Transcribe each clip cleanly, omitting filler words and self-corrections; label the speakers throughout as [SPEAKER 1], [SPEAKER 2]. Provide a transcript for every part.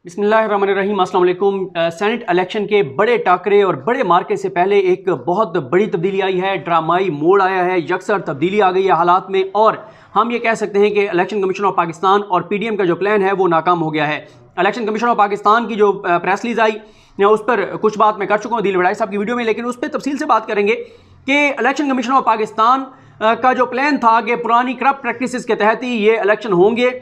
[SPEAKER 1] बिस्मिल्लाहिर्रहमानिर्रहीम, अस्सलाम वालेकुम। सेनेट इलेक्शन के बड़े टाकरे और बड़े मार्के से पहले एक बहुत बड़ी तब्दीली आई है, ड्रामाई मोड़ आया है, यकसर तब्दीली आ गई है हालात में। और हम ये कह सकते हैं कि इलेक्शन कमीशन ऑफ पाकिस्तान और पीडीएम का जो प्लान है वो नाकाम हो गया है। इलेक्शन कमीशन ऑफ पाकिस्तान की जो प्रेस रिलीज आई उस पर कुछ बात मैं कर चुका हूँ दिल वड़ाई साहब की वीडियो में, लेकिन उस पर तफसील से बात करेंगे कि इलेक्शन कमीशन ऑफ पाकिस्तान का जो प्लान था कि पुरानी करप्ट प्रैक्टिसेस के तहत ही ये इलेक्शन होंगे,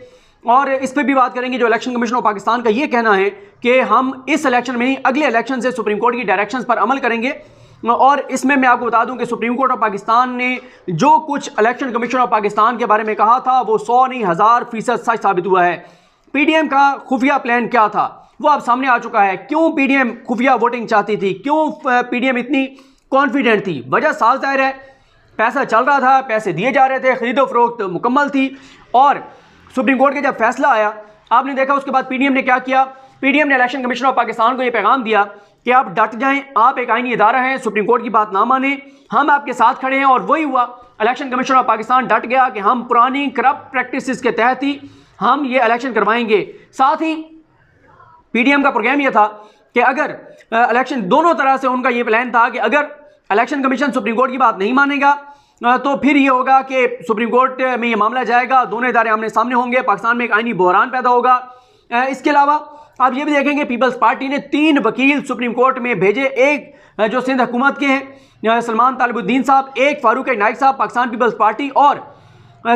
[SPEAKER 1] और इस पर भी बात करेंगे। जो इलेक्शन कमीशन ऑफ पाकिस्तान का ये कहना है कि हम इस इलेक्शन में नहीं अगले इलेक्शन से सुप्रीम कोर्ट की डायरेक्शंस पर अमल करेंगे। और इसमें मैं आपको बता दूं कि सुप्रीम कोर्ट ऑफ पाकिस्तान ने जो कुछ इलेक्शन कमीशन ऑफ पाकिस्तान के बारे में कहा था वो 100 नहीं 1000% सच साबित हुआ है। पीडीएम का खुफिया प्लान क्या था वो अब सामने आ चुका है। क्यों पीडीएम खुफिया वोटिंग चाहती थी, क्यों पीडीएम इतनी कॉन्फिडेंट थी? वजह साफ जाहिर है, पैसा चल रहा था, पैसे दिए जा रहे थे, खरीदो फरोख्त मुकम्मल थी। और सुप्रीम कोर्ट का जब फैसला आया आपने देखा उसके बाद पीडीएम ने क्या किया। पीडीएम ने इलेक्शन कमीशन ऑफ पाकिस्तान को यह पैगाम दिया कि आप डट जाएं, आप एक आईनी इदारा हैं, सुप्रीम कोर्ट की बात ना माने, हम आपके साथ खड़े हैं। और वही हुआ, इलेक्शन कमीशन ऑफ पाकिस्तान डट गया कि हम पुरानी करप्ट प्रैक्टिसेस के तहत ही हम ये इलेक्शन करवाएंगे। साथ ही पीडीएम का प्रोग्राम यह था कि अगर इलेक्शन, दोनों तरह से उनका यह प्लान था कि अगर इलेक्शन कमीशन सुप्रीम कोर्ट की बात नहीं मानेगा तो फिर ये होगा कि सुप्रीम कोर्ट में ये मामला जाएगा, दोनों इदारे आमने सामने होंगे, पाकिस्तान में एक आईनी बहरान पैदा होगा। इसके अलावा आप ये भी देखेंगे पीपल्स पार्टी ने 3 वकील सुप्रीम कोर्ट में भेजे, एक जो सिंध हुकूमत के हैं सलमान तालिबुद्दीन साहब, एक फारूक नाइक साहब पाकिस्तान पीपल्स पार्टी, और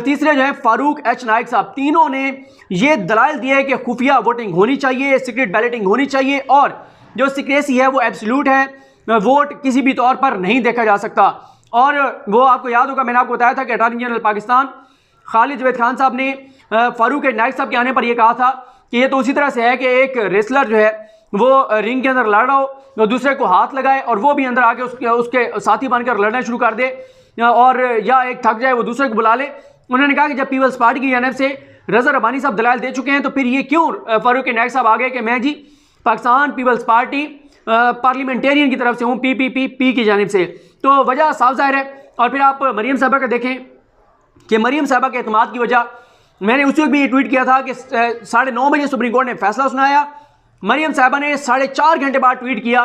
[SPEAKER 1] तीसरे जो है फारूक एच नाइक साहब। तीनों ने ये दलाइल दिए कि खुफिया वोटिंग होनी चाहिए, सीक्रेट बैलेटिंग होनी चाहिए, और जो सीक्रेसी है वो एब्सोल्यूट है, वोट किसी भी तौर पर नहीं देखा जा सकता। और वो आपको याद होगा, मैंने आपको बताया था कि अटॉर्नी जनरल पाकिस्तान खालिद जवेद खान साहब ने फारूक नाइक साहब के आने पर यह कहा था कि ये तो उसी तरह से है कि एक रेसलर जो है वो रिंग के अंदर लड़ रहा हो, तो दूसरे को हाथ लगाए और वो भी अंदर आके उसके साथी बनकर लड़ना शुरू कर दे, और या एक थक जाए वो दूसरे को बुला ले। उन्होंने कहा कि जब पीपल्स पार्टी की जानिब से रज़ा रब्बानी साहब दलाल दे चुके हैं तो फिर ये क्यों फारूक नाइक साहब आ गए कि मैं जी पाकिस्तान पीपल्स पार्टी पार्लियामेंटेरियन की तरफ से हूँ, पी की जानिब से। तो वजह साफ जाहिर है। और फिर आप मरियम साहबा का देखें कि मरियम साहबा के एतमाद की वजह, मैंने उस वक्त भी ये ट्वीट किया था कि 9:30 बजे सुप्रीम कोर्ट ने फैसला सुनाया, मरियम साहबा ने 4.5 घंटे बाद ट्वीट किया,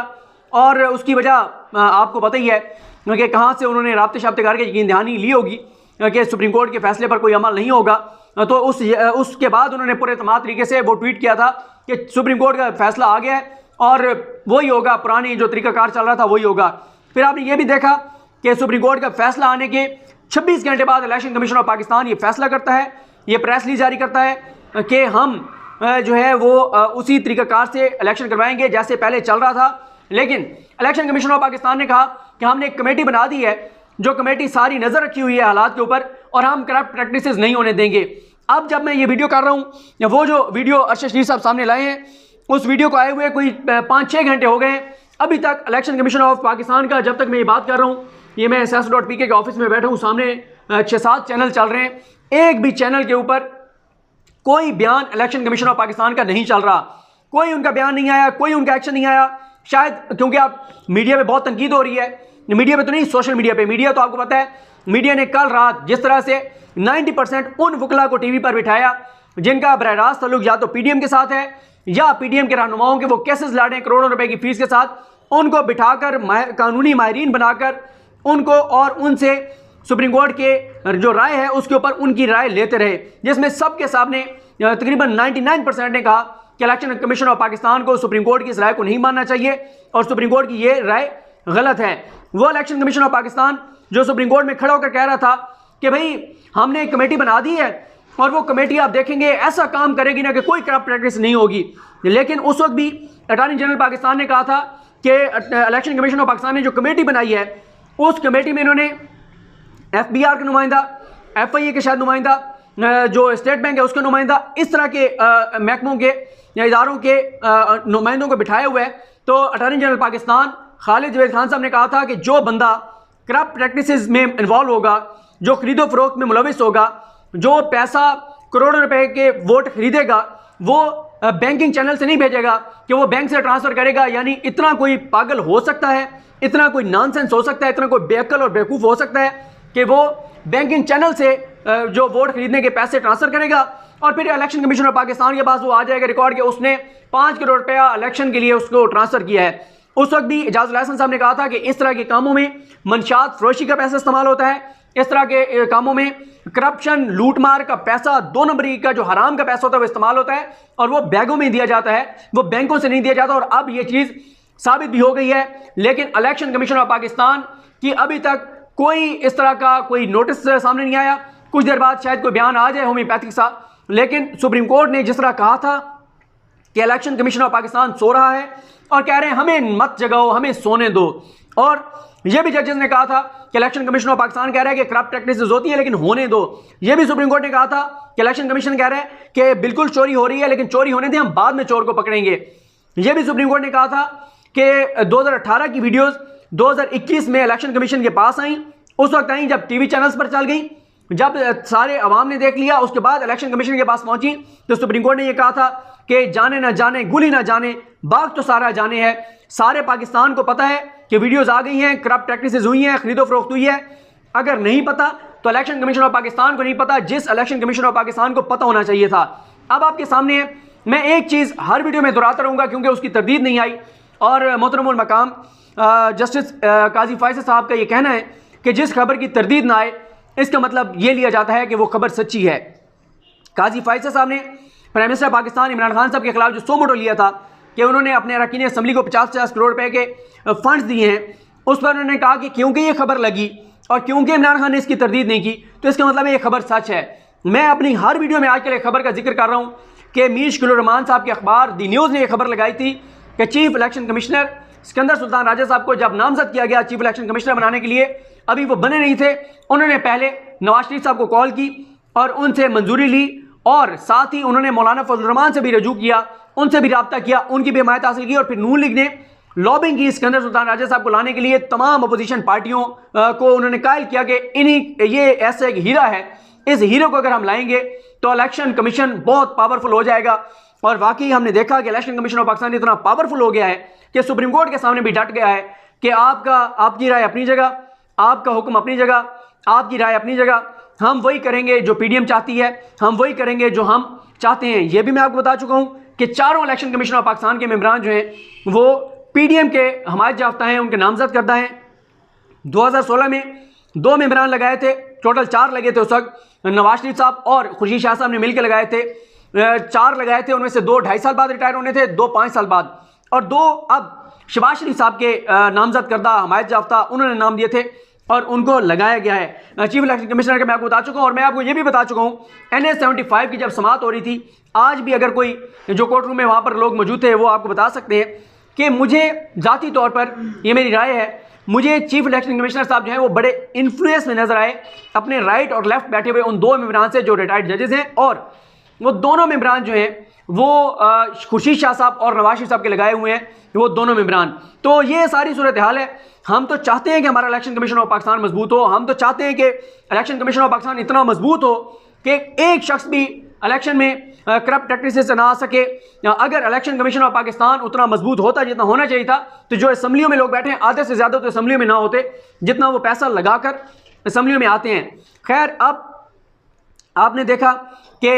[SPEAKER 1] और उसकी वजह आपको पता ही है कि कहाँ से उन्होंने राब्ते शाब्ते करके यकीन दहानी ली होगी कि सुप्रीम कोर्ट के फैसले पर कोई अमल नहीं होगा। तो उसके बाद उन्होंने पूरे तमाम तरीके से वो ट्वीट किया था कि सुप्रीम कोर्ट का फैसला आ गया है और वही होगा, पुरानी जो तरीकाकार चल रहा था वही होगा। फिर आपने ये भी देखा कि सुप्रीम कोर्ट का फैसला आने के 26 घंटे बाद इलेक्शन कमीशन ऑफ पाकिस्तान ये फैसला करता है, ये प्रेस रिलीज जारी करता है कि हम जो है वो उसी तरीकाकार से इलेक्शन करवाएंगे जैसे पहले चल रहा था। लेकिन इलेक्शन कमीशन ऑफ पाकिस्तान ने कहा कि हमने एक कमेटी बना दी है, जो कमेटी सारी नज़र रखी हुई है हालात के ऊपर, और हम करप्ट प्रैक्टिसेस नहीं होने देंगे। अब जब मैं ये वीडियो कर रहा हूँ, वो जो वीडियो अरशद शरीफ साहब सामने लाए हैं, उस वीडियो को आए हुए कोई 5-6 घंटे हो गए, अभी तक इलेक्शन कमीशन ऑफ पाकिस्तान का, जब तक मैं ये बात कर रहा हूँ, ये मैं ss.pk के ऑफिस में बैठा हूँ, सामने 6-7 चैनल चल रहे हैं, एक भी चैनल के ऊपर कोई बयान इलेक्शन कमीशन ऑफ पाकिस्तान का नहीं चल रहा, कोई उनका बयान नहीं आया, कोई उनका एक्शन नहीं आया। शायद क्योंकि आप मीडिया पे बहुत तनकीद हो रही है, मीडिया पे तो नहीं, सोशल मीडिया पे। मीडिया तो आपको पता है, मीडिया ने कल रात जिस तरह से 90% उन वकला को टीवी पर बिठाया जिनका बरह रास्त ताल्लुक या तो पीडीएम के साथ है या पीडीएम के रहनुमाओं के वो केसेस लड़े करोड़ों रुपए की फीस के साथ, उनको बिठाकर कानूनी माहिरीन बनाकर उनको और उनसे सुप्रीम कोर्ट के जो राय है उसके ऊपर उनकी राय लेते रहे, जिसमें सबके सामने तकरीबन 99% ने कहा कि इलेक्शन कमीशन ऑफ पाकिस्तान को सुप्रीम कोर्ट की इस राय को नहीं मानना चाहिए और सुप्रीम कोर्ट की ये राय गलत है। वो इलेक्शन कमीशन ऑफ पाकिस्तान जो सुप्रीम कोर्ट में खड़ा होकर कह रहा था कि भाई हमने एक कमेटी बना दी है और वो कमेटी आप देखेंगे ऐसा काम करेगी ना कि कोई करप्ट प्रैक्टिस नहीं होगी। लेकिन उस वक्त भी अटॉर्नी जनरल पाकिस्तान ने कहा था कि इलेक्शन कमीशन ऑफ पाकिस्तान ने जो कमेटी बनाई है उस कमेटी में इन्होंने FBI का नुमाइंदा, FIA के शायद नुमाइंदा, जो स्टेट बैंक है उसका नुमाइंदा, इस तरह के महकमों के या इदारों के नुमाइंदों को बिठाए हुए है। तो अटॉर्नी जनरल पाकिस्तान खालिद जवेद खान साहब ने कहा था कि जो बंदा करप्ट प्रैक्टिसेस में इन्वॉल्व होगा, जो खरीदो फरोख्त में मुलविस होगा, जो पैसा करोड़ों रुपए के वोट खरीदेगा, वो बैंकिंग चैनल से नहीं भेजेगा कि वो बैंक से ट्रांसफर करेगा। यानी इतना कोई पागल हो सकता है, इतना कोई नॉनसेंस हो सकता है, इतना कोई बेअक्ल और बेवकूफ़ हो सकता है कि वो बैंकिंग चैनल से जो वोट खरीदने के पैसे ट्रांसफर करेगा और फिर इलेक्शन कमीशन ऑफ पाकिस्तान के पास वो आ जाएगा रिकॉर्ड के उसने 5 करोड़ रुपया इलेक्शन के लिए उसको ट्रांसफर किया है। उस वक्त भी इजाजुल हसन साहब ने कहा था कि इस तरह के कामों में मंशात फरोशी का पैसा इस्तेमाल होता है, इस तरह के कामों में करप्शन लूटमार का पैसा, 2 नंबरी का जो हराम का पैसा होता है वो इस्तेमाल होता है और वो बैगों में दिया जाता है, वो बैंकों से नहीं दिया जाता। और अब ये चीज़ साबित भी हो गई है। लेकिन इलेक्शन कमीशन ऑफ पाकिस्तान की अभी तक कोई इस तरह का कोई नोटिस सामने नहीं आया। कुछ देर बाद शायद कोई बयान आ जाए होम्योपैथिक सा, लेकिन सुप्रीम कोर्ट ने जिस तरह कहा था कि इलेक्शन कमीशन ऑफ पाकिस्तान सो रहा है और कह रहे हैं हमें मत जगाओ, हमें सोने दो, और यह भी जजेस ने कहा था कि इलेक्शन कमीशन ऑफ पाकिस्तान कह रहा है कि करप्ट प्रैक्टिसेस होती है लेकिन होने दो। यह भी सुप्रीम कोर्ट ने कहा था कि इलेक्शन कमीशन कह रहा है कि बिल्कुल चोरी हो रही है लेकिन चोरी होने दें, हम बाद में चोर को पकड़ेंगे। यह भी सुप्रीम कोर्ट ने कहा था कि 2018 की वीडियोस 2021 में इलेक्शन कमीशन के पास आई, उस वक्त आई जब टीवी चैनल्स पर चल गई, जब सारे अवाम ने देख लिया, उसके बाद इलेक्शन कमीशन के पास पहुंची तो सुप्रीम कोर्ट ने यह कहा था कि जाने ना जाने गुली ना जाने बाग तो सारा जाने है। सारे पाकिस्तान को पता है कि वीडियोस आ गई हैं, करप्ट प्रैक्टिसेस हुई हैं, खरीदो फरोख्त हुई है। अगर नहीं पता तो इलेक्शन कमीशन ऑफ पाकिस्तान को नहीं पता, जिस इलेक्शन कमीशन ऑफ पाकिस्तान को पता होना चाहिए था। अब आपके सामने है, मैं एक चीज़ हर वीडियो में दोहराता रहूँगा क्योंकि उसकी तरदीद नहीं आई। और मोहतरमुल मकाम जस्टिस काजी फैसल साहब का ये कहना है कि जिस खबर की तरदीद ना आए इसका मतलब ये लिया जाता है कि वो खबर सच्ची है। काजी फैसल साहब ने प्राइम मिनिस्टर पाकिस्तान इमरान खान साहब के खिलाफ जो सो मोटो लिया था कि उन्होंने अपने अरकान असम्बली को 50-50 करोड़ रुपए के फंड्स दिए हैं, उस पर उन्होंने कहा कि क्योंकि ये खबर लगी और क्योंकि इमरान खान ने इसकी तरदीद नहीं की तो इसका मतलब है ये खबर सच है। मैं अपनी हर वीडियो में आजकल एक खबर का जिक्र कर रहा हूँ कि मीर शकील रहमान साहब के अखबार दी न्यूज़ ने यह खबर लगाई थी कि chief election commissioner Sikandar Sultan Raja साहब को जब नामजद किया गया चीफ इलेक्शन कमिश्नर बनाने के लिए, अभी वो बने नहीं थे, उन्होंने पहले नवाज शरीफ साहब को कॉल की और उनसे मंजूरी ली और साथ ही उन्होंने मौलाना फजल रहमान से भी रजू किया, उनसे भी रब्ता किया, उनकी भी हिमायत हासिल की और फिर नून लीग ने लॉबिंग की सिकंदर सुल्तान राजा साहब को लाने के लिए। तमाम अपोजिशन पार्टियों को उन्होंने कायल किया कि ये ऐसा एक हीरा है, इस हीरे को अगर हम लाएंगे तो इलेक्शन कमीशन बहुत पावरफुल हो जाएगा। और वाकई हमने देखा कि इलेक्शन कमीशन ऑफ पाकिस्तान इतना पावरफुल हो गया है कि सुप्रीम कोर्ट के सामने भी डट गया है कि आपकी राय अपनी जगह, आपका हुक्म अपनी जगह, आपकी राय अपनी जगह, हम वही करेंगे जो पीडीएम चाहती है, हम वही करेंगे जो हम चाहते हैं। यह भी मैं आपको बता चुका हूं कि चारों इलेक्शन कमीशन ऑफ पाकिस्तान के मेंबरान जो हैं वो पीडीएम के हमायत याफ्ता हैं, उनके नामजद करदा हैं। 2016 में 2 मेंबरान लगाए थे, टोटल 4 लगे थे उस वक्त, नवाज शरीफ साहब और खुर्शीद शाह साहब ने मिलकर लगाए थे। 4 लगाए थे, उनमें से 2 2.5 साल बाद रिटायर होने थे, 2 5 साल बाद, और 2 अब शहबाज शरीफ साहब के नामजद करदा हमायत याफ्ता उन्होंने नाम दिए थे और उनको लगाया गया है चीफ इलेक्शन कमिश्नर का। मैं आपको बता चुका हूँ और मैं आपको ये भी बता चुका हूँ NS 75 की जब समाअत हो रही थी, आज भी अगर कोई जो कोर्ट रूम में वहाँ पर लोग मौजूद थे वो आपको बता सकते हैं कि मुझे ज़ाती तौर पर, ये मेरी राय है, मुझे चीफ इलेक्शन कमिश्नर साहब जो हैं वो बड़े इन्फ्लुएंस में नजर आए अपने राइट और लेफ्ट बैठे हुए उन 2 मेंबरान से जो रिटायर्ड जजेस हैं, और वो दोनों मेंबरान जो हैं वो खुर्शीद शाह साहब और नवाज शरीफ साहब के लगाए हुए हैं, वो दोनों मेंबरान। तो ये सारी सूरत हाल है। हम तो चाहते हैं कि हमारा इलेक्शन कमीशन ऑफ पाकिस्तान मजबूत हो, हम तो चाहते हैं कि इलेक्शन कमीशन ऑफ पाकिस्तान इतना मजबूत हो कि एक शख्स भी इलेक्शन में करप्ट प्रैक्टिसेस से ना आ सके। अगर इलेक्शन कमीशन ऑफ पाकिस्तान उतना मजबूत होता जितना होना चाहिए था तो जो असम्बलियों में लोग बैठे हैं आधे से ज़्यादा तो असम्बलियों में ना होते जितना वो पैसा लगाकर असम्बलियों में आते हैं। खैर, अब आपने देखा कि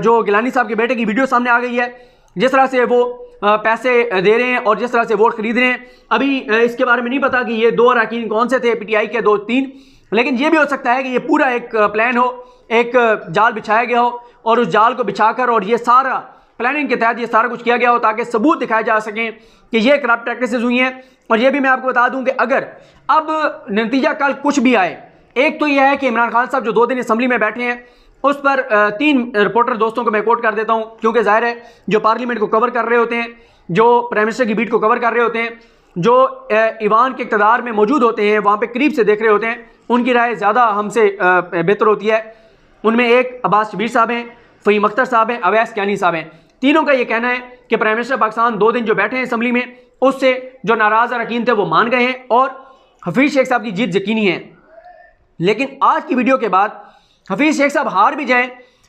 [SPEAKER 1] जो गिलानी साहब के बेटे की वीडियो सामने आ गई है, जिस तरह से वो पैसे दे रहे हैं और जिस तरह से वोट खरीद रहे हैं। अभी इसके बारे में नहीं पता कि ये 2 अरकान कौन से थे, PTI के 2-3, लेकिन ये भी हो सकता है कि ये पूरा एक प्लान हो, एक जाल बिछाया गया हो और उस जाल को बिछाकर और ये सारा प्लानिंग के तहत ये सारा कुछ किया गया हो ताकि सबूत दिखाए जा सकें कि ये करप्ट प्रैक्टिसेस हुई हैं। और ये भी मैं आपको बता दूं कि अगर अब नतीजा कल कुछ भी आए, एक तो यह है कि इमरान खान साहब जो 2 दिन असम्बली में बैठे हैं उस पर 3 रिपोर्टर दोस्तों को मैं कोट कर देता हूं, क्योंकि जाहिर है जो पार्लियामेंट को कवर कर रहे होते हैं, जो प्राइम मिनिस्टर की बीट को कवर कर रहे होते हैं, जो ईवान के इक़्तिदार में मौजूद होते हैं, वहाँ पे करीब से देख रहे होते हैं, उनकी राय ज़्यादा हमसे बेहतर होती है। उनमें एक अब्बास शबीर साहब हैं, फ़हीम अख्तर साहब हैं, अवैस कियानी साहब हैं। तीनों का ये कहना है कि प्राइम मिनिस्टर पाकिस्तान 2 दिन जो बैठे हैं असम्बली में उससे जो नाराज़ अरकान थे वो मान गए हैं और हफीज़ शेख साहब की जीत यकीनी है। लेकिन आज की वीडियो के बाद हफीज़ शेख साहब हार भी जाएं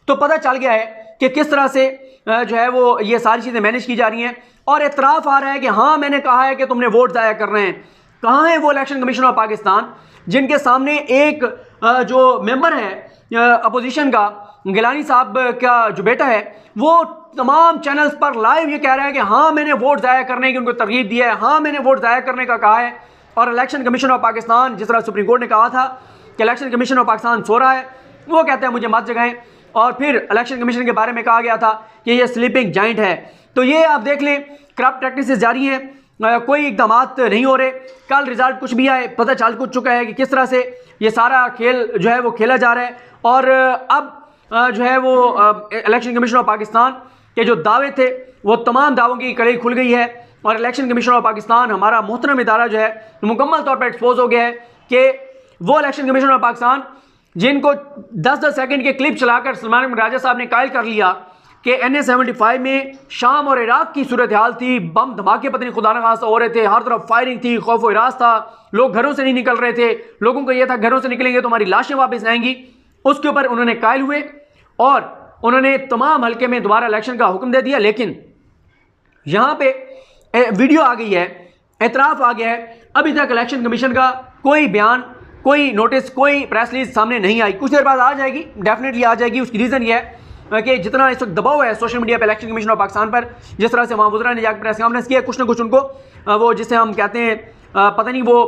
[SPEAKER 1] तो पता चल गया है कि किस तरह से जो है वो ये सारी चीज़ें मैनेज की जा रही हैं और एतराफ़ आ रहा है कि हाँ मैंने कहा है कि तुमने वोट ज़ाया कर रहे हैं। कहाँ है वो इलेक्शन कमीशन ऑफ पाकिस्तान जिनके सामने एक जो मेंबर है अपोजिशन का गिलानी साहब का जो बेटा है वो तमाम चैनल्स पर लाइव ये कह रहा है कि हाँ मैंने वोट ज़ाया करने की उनको तरगीब दी है, हाँ मैंने वोट ज़ाया करने का कहा है। और इलेक्शन कमीशन ऑफ पाकिस्तान, जिस तरह सुप्रीम कोर्ट ने कहा था कि इलेक्शन कमीशन ऑफ पाकिस्तान सो रहा है, वो कहते हैं मुझे मत जगाएं। और फिर इलेक्शन कमीशन के बारे में कहा गया था कि ये स्लीपिंग जाइंट है। तो ये आप देख लें, करप्ट प्रैक्टिसेस जारी हैं, कोई इकदाम नहीं हो रहे। कल रिजल्ट कुछ भी आए, पता चल कुछ चुका है कि किस तरह से ये सारा खेल जो है वो खेला जा रहा है। और अब जो है वो इलेक्शन कमीशन ऑफ पाकिस्तान के जो दावे थे वो तमाम दावों की कड़ी खुल गई है। और इलेक्शन कमीशन ऑफ पाकिस्तान, हमारा मोहतरम इदारा जो है मुकम्मल तौर पर एक्सपोज हो गया है कि वो इलेक्शन कमीशन ऑफ पाकिस्तान जिनको 10-10 सेकंड के क्लिप चलाकर सलमान राजा साहब ने कायल कर लिया कि NA-75 में शाम और इराक की सूरत हाल थी, बम धमाके पता नहीं खुदा न खास्ता हो रहे थे, हर तरफ फायरिंग थी, खौफ व हिरास था, लोग घरों से नहीं निकल रहे थे, लोगों को यह था घरों से निकलेंगे तो हमारी लाशें वापस आएंगी। उसके ऊपर उन्होंने कायल हुए और उन्होंने तमाम हल्के में दोबारा इलेक्शन का हुक्म दे दिया। लेकिन यहाँ पे वीडियो आ गई है, एतराफ़ आ गया है, अभी तक इलेक्शन कमीशन का कोई बयान, कोई नोटिस, कोई प्रेस रिलीज सामने नहीं आई। कुछ देर बाद आ जाएगी, डेफिनेटली आ जाएगी। उसकी रीज़न ये है कि जितना इस वक्त दबाव है सोशल मीडिया पर इलेक्शन कमीशन ऑफ पाकिस्तान पर, जिस तरह से वहाँ वज़रा ने जाकर प्रेस कॉन्फ्रेंस किया, कुछ ना कुछ उनको वो जिसे हम कहते हैं पता नहीं वो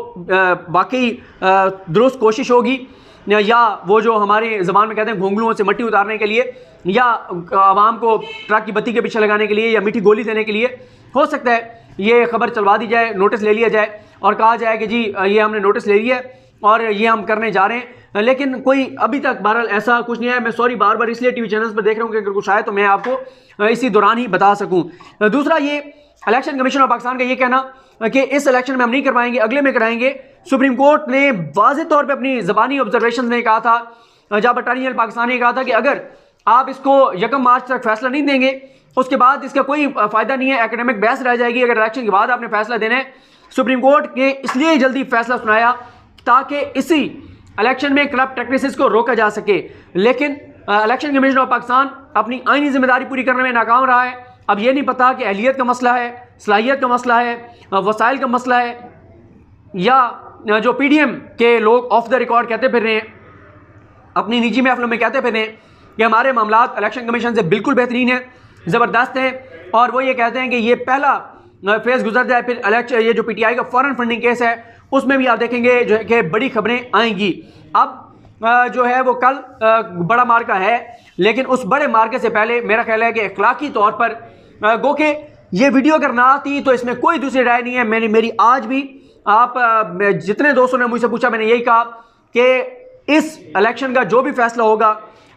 [SPEAKER 1] वाकई दुरुस्त कोशिश होगी या वो जो हमारे ज़बान में कहते हैं घोंगलुओं से मट्टी उतारने के लिए या आवाम को ट्रक की बत्ती के पीछे लगाने के लिए या मीठी गोली देने के लिए, हो सकता है ये खबर चलवा दी जाए, नोटिस ले लिया जाए और कहा जाए कि जी ये हमने नोटिस ले लिया है और ये हम करने जा रहे हैं। लेकिन कोई अभी तक बहरहाल ऐसा कुछ नहीं है। मैं सॉरी बार बार इसलिए टीवी चैनल्स पर देख रहा हूँ कि अगर कुछ आए तो मैं आपको इसी दौरान ही बता सकूँ। दूसरा, ये इलेक्शन कमीशन ऑफ पाकिस्तान का ये कहना कि इस इलेक्शन में हम नहीं करवाएंगे, अगले में कराएंगे। सुप्रीम कोर्ट ने वाज़ेह तौर पे अपनी ज़बानी ऑब्जर्वेशन में कहा था, जब अटॉर्नी जनरल पाकिस्तान ने कहा था कि अगर आप इसको 1 मार्च तक फैसला नहीं देंगे उसके बाद इसका कोई फ़ायदा नहीं है, एकेडमिक बहस रह जाएगी, अगर इलेक्शन के बाद आपने फैसला देना है। सुप्रीम कोर्ट ने इसलिए जल्दी फैसला सुनाया ताकि इसी इलेक्शन में करप्ट प्रैक्टिसेस को रोका जा सके। लेकिन इलेक्शन कमीशन ऑफ पाकिस्तान अपनी आईनी जिम्मेदारी पूरी करने में नाकाम रहा है। अब ये नहीं पता कि अहलियत का मसला है, सलाहियत का मसला है, वसाइल का मसला है, या जो PDM के लोग ऑफ द रिकॉर्ड कहते फिर रहे हैं, अपनी निजी महफिलों में कहते फिर रहे हैं कि हमारे मामलात इलेक्शन कमीशन से बिल्कुल बेहतरीन है, ज़बरदस्त है। और वो ये कहते हैं कि ये पहला फेज़ गुजर जाए, फिर इलेक्शन ये जो PTI का फॉरेन फंडिंग केस है उसमें भी आप देखेंगे जो है कि बड़ी खबरें आएंगी। अब जो है वो कल बड़ा मार्का है, लेकिन उस बड़े मार्के से पहले मेरा ख्याल है कि अखलाकी तौर पर गो के ये वीडियो अगर ना आती तो इसमें कोई दूसरी राय नहीं है। मेरी आज भी आप जितने दोस्तों ने मुझसे पूछा, मैंने यही कहा कि इस इलेक्शन का जो भी फैसला होगा,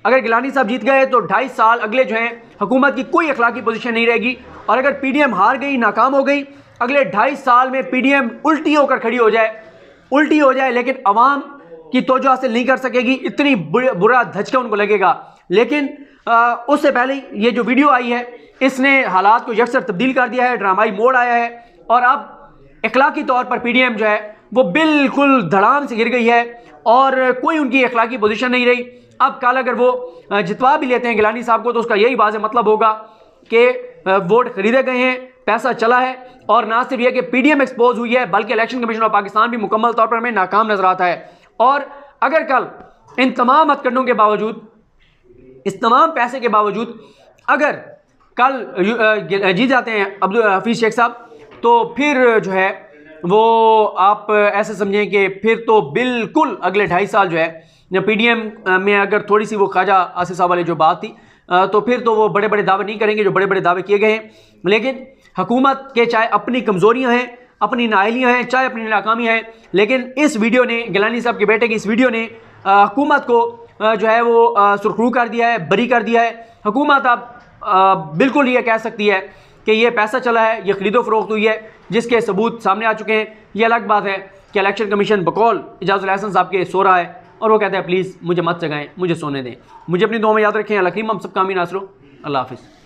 [SPEAKER 1] अगर गिलानी साहब जीत गए तो 2.5 साल अगले जो हैं हुकूमत की कोई अखलाकी पोजीशन नहीं रहेगी। और अगर PDM हार गई, नाकाम हो गई, अगले 2.5 साल में PDM उल्टी होकर खड़ी हो जाए, लेकिन अवाम की तवज्जो हासिल नहीं कर सकेगी, इतनी बुरा धचका उनको लगेगा। लेकिन उससे पहले ये जो वीडियो आई है इसने हालात को यकसर तब्दील कर दिया है, ड्रामाई मोड़ आया है और अब अखलाकी तौर पर PDM जो है वो बिल्कुल धड़ाम से गिर गई है और कोई उनकी अखलाकी पोजीशन नहीं रही। अब कल अगर वो जितवा भी लेते हैं गिलानी साहब को तो उसका यही वाज़ेह मतलब होगा कि वोट खरीदे गए हैं, पैसा चला है। और ना सिर्फ यह कि PDM एक्सपोज हुई है बल्कि इलेक्शन कमीशन ऑफ पाकिस्तान भी मुकम्मल तौर पर हमें नाकाम नजर आता है। और अगर कल इन तमाम हथकंडों के बावजूद, इस तमाम पैसे के बावजूद अगर कल जीत जाते हैं अब्दुल हफीज़ शेख साहब, तो फिर जो है वो आप ऐसे समझें कि फिर तो बिल्कुल अगले 2.5 साल जो है PDM में अगर थोड़ी सी वो ख्वाजा आसिफ साहब वाली जो बात थी तो फिर तो वो बड़े बड़े दावे नहीं करेंगे जो बड़े बड़े दावे किए गए हैं। लेकिन हुकूमत के चाहे अपनी कमज़ोरियाँ हैं, अपनी नाअहलियाँ हैं, चाहे अपनी नाकामियाँ हैं, लेकिन इस वीडियो ने, गिलानी साहब के बेटे की इस वीडियो ने हुकूमत को जो है वो सुरखरू कर दिया है, बरी कर दिया है। हुकूमत अब बिल्कुल ये कह सकती है कि ये पैसा चला है, ये खरीदो फरोख्त हुई है, जिसके सबूत सामने आ चुके हैं। ये अलग बात है कि इलेक्शन कमीशन बकौल इजाज़ुल हसन साहब के सो रहा है और वो कहते हैं प्लीज़ मुझे मत जगाएं, मुझे सोने दें। मुझे अपनी दुआ में याद रखें। अल्लाह करीम हम सब कामी नासरो। अल्लाह हाफ़िज़।